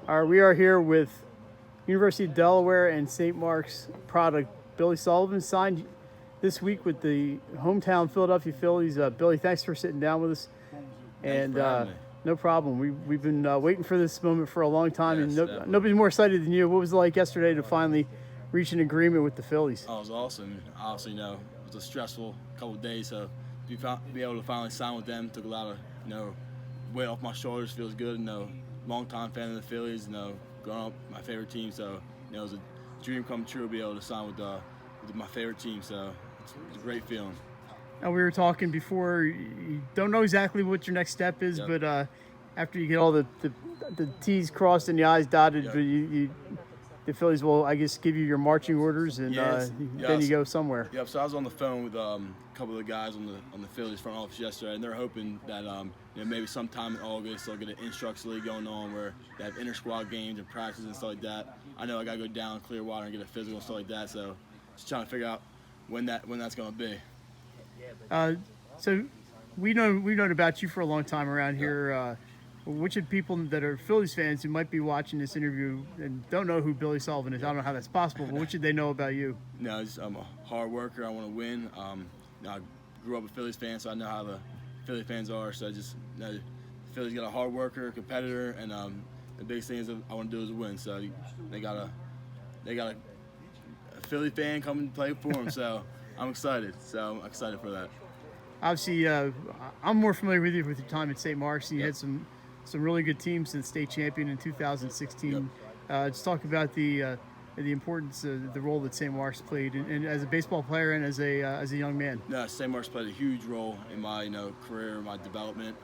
All right, we are here with University of Delaware and St. Mark's product Billy Sullivan signed this week with the hometown Philadelphia Phillies. Billy, thanks for sitting down with us. Thanks for having me. No problem. We've been waiting for this moment for a long time, Yes, and nobody's more excited than you. What was it like yesterday to finally reach an agreement with the Phillies? Oh, it was awesome. Obviously, it was a stressful couple of days, so be able to finally sign with them took a lot of weight off my shoulders. Feels good. Long-time fan of the Phillies. Growing up, my favorite team. So it was a dream come true to be able to sign with my favorite team. So it's a great feeling. Now, we were talking before. You don't know exactly what your next step is, Yep. but after you get all the T's crossed and the I's dotted, Yep. but the Phillies will, I guess, give you your marching orders, and Yes. then you go somewhere. Yep. So I was on the phone with a couple of the guys on the Phillies front office yesterday, and they're hoping that maybe sometime in August they'll get an instructor league going on where they have inter squad games and practices and stuff like that. I know I gotta go down Clearwater and get a physical and stuff like that. So just trying to figure out when that's gonna be. So we've known about you for a long time around here. Which of people that are Phillies fans who might be watching this interview and don't know who Billy Sullivan is? I don't know how that's possible, but what should they know about you? I'm a hard worker. I want to win. I grew up a Phillies fan, so I know how the Philly fans are. So I just the Phillies got a hard worker, competitor, and the biggest thing is I want to do is win. So they got a Philly fan come and play for them. So I'm excited. So I'm excited for that. Obviously, I'm more familiar with you with your time at St. Mark's. You Yep. had some really good teams and state champion in 2016. Yep. Let's talk about the importance, the role that St. Mark's played, and as a baseball player and as a young man. No, St. Mark's played a huge role in my career, my development.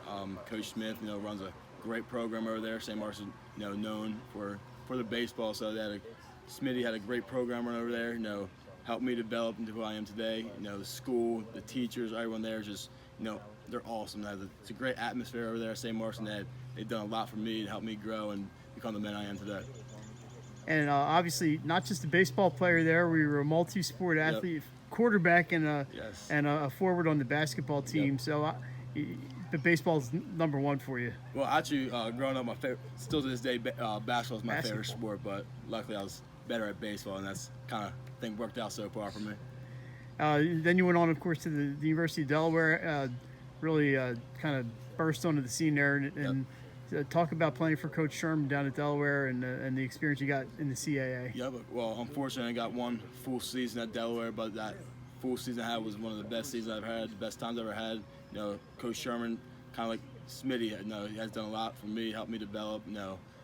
Coach Smith runs a great program over there. St. Mark's is known for the baseball, so Smitty had a great program run over there. Helped me develop into who I am today. The school, the teachers, everyone there is just they're awesome. It's a great atmosphere over there at St. Mark's, and they've done a lot for me to help me grow and become the man I am today. And obviously, not just a baseball player there. We were a multi-sport athlete, quarterback, and Yes. a forward on the basketball team. Yep. So, the baseball's number one for you. Well, actually, growing up, still to this day, basketball is my favorite sport. But luckily, I was better at baseball, and that's kind of thing worked out so far for me. Then you went on, of course, to the University of Delaware. Really kind of burst onto the scene there, and talk about playing for Coach Sherman down at Delaware and the experience you got in the CAA. Yeah, well, unfortunately, I got one full season at Delaware, but that full season I had was one of the best seasons I've had, the best times I've ever had. Coach Sherman, kind of like Smitty, he has done a lot for me, helped me develop.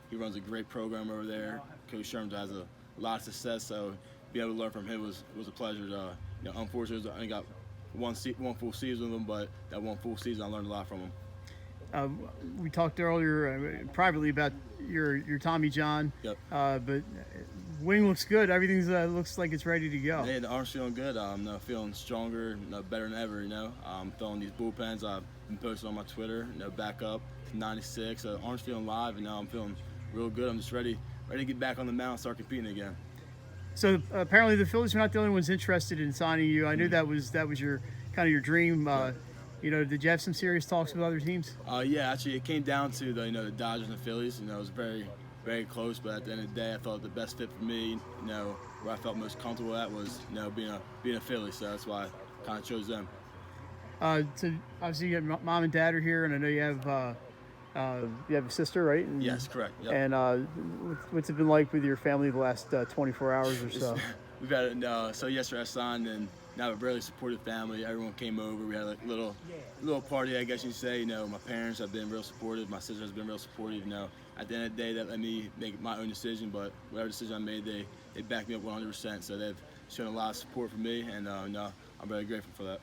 He runs a great program over there. Coach Sherman has a lot of success, so be able to learn from him was a pleasure. Unfortunately, I only got one full season with him, but that one full season I learned a lot from him. We talked earlier privately about your Tommy John. Yep. But wing looks good. Everything looks like it's ready to go. Yeah, the arm's feeling good. Feeling stronger, better than ever. I'm throwing these bullpens. I've been posting on my Twitter. Back up to 96. So the arm's feeling live, and now I'm feeling real good. I'm just ready to get back on the mound and start competing again. So apparently the Phillies are not the only ones interested in signing you. I knew that was your kind of your dream. Did you have some serious talks with other teams? Yeah, actually, it came down to the Dodgers and the Phillies. It was very, very close. But at the end of the day, I thought the best fit for me, where I felt most comfortable at was, being a Philly. So that's why I kind of chose them. So obviously, your mom and dad are here, and I know you have a sister, right? And, Yes, correct. Yep. And what's it been like with your family the last 24 hours or so? We've had so yesterday I signed, and now a really supportive family. Everyone came over. We had a little party, I guess you'd say. My parents have been real supportive. My sister has been real supportive. At the end of the day, that let me make my own decision. But whatever decision I made, they backed me up 100%. So they've shown a lot of support for me, and I'm very grateful for that.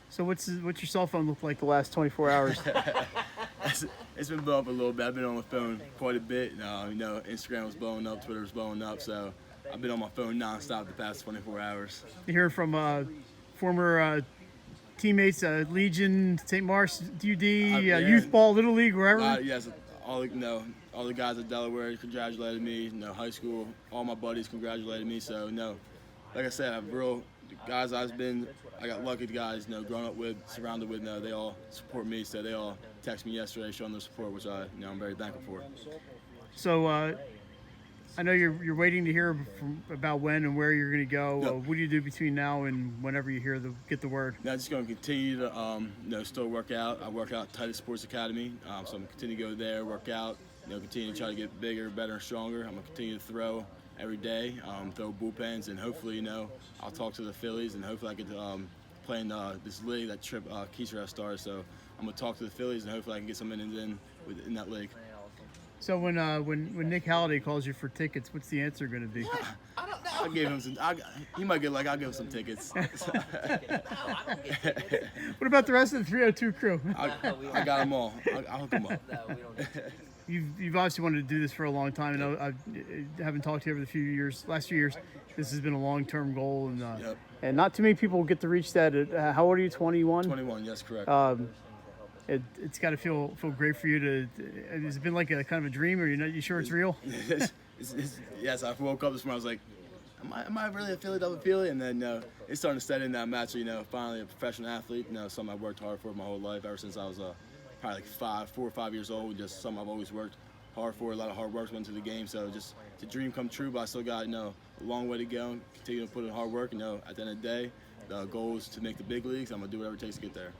So what's your cell phone look like the last 24 hours? It's been blowing up a little bit. I've been on the phone quite a bit. Instagram was blowing up, Twitter was blowing up. So I've been on my phone nonstop the past 24 hours. You hear from former teammates, Legion, St. Mark's, DUD, youth ball, Little League, wherever? Yes, all the guys at Delaware congratulated me. High school, all my buddies congratulated me. So like I said, the guys I got lucky guys, growing up with, surrounded with, they all support me. So they all text me yesterday showing their support, which I'm very thankful for. So I know you're waiting to hear about when and where you're going to go. Yep. What do you do between now and whenever you get the word? Now, just going to continue to still work out. I work out at Titus Sports Academy, so I'm going to continue to go there, work out, continue to try to get bigger, better, and stronger. I'm going to continue to throw every day, throw bullpens, and hopefully, I'll talk to the Phillies, and hopefully I get to play in this league that Trip Keiser has started. So I'm going to talk to the Phillies, and hopefully I can get some innings in that league. So when Nick Halliday calls you for tickets, what's the answer going to be? I don't know. I gave him some. He might get I'll give him some tickets. No, I don't get tickets. What about the rest of the 302 crew? I got them all. I'll hook them up. No, we don't get tickets. You've obviously wanted to do this for a long time, and I haven't talked to you over the last few years. This has been a long-term goal, and Yep. and not too many people get to reach that. How old are you? 21. 21. Yes, correct. It's got to feel great for you to. Has it been like a kind of a dream, or you sure it's real? Yes, I woke up this morning. I was like, am I really a Philly double Philly? And then it's starting to set in that match. Finally a professional athlete. Something I've worked hard for my whole life, ever since I was probably like 4 or 5 years old. Just something I've always worked hard for. A lot of hard work went into the game. So just the dream come true. But I still got a long way to go. Continue to put in hard work. At the end of the day, the goal is to make the big leagues. I'm gonna do whatever it takes to get there.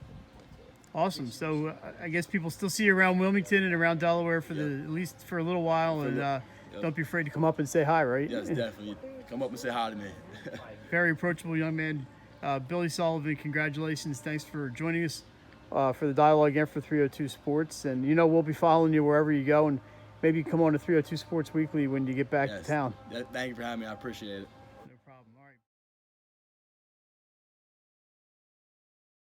Awesome. So I guess people still see you around Wilmington and around Delaware for at least for a little while, and don't be afraid to come up and say hi, right? Yes, definitely. Come up and say hi to me. Very approachable young man. Billy Sullivan, congratulations. Thanks for joining us for the dialogue again for 302 Sports. And we'll be following you wherever you go, and maybe come on to 302 Sports Weekly when you get back to town. Thank you for having me. I appreciate it.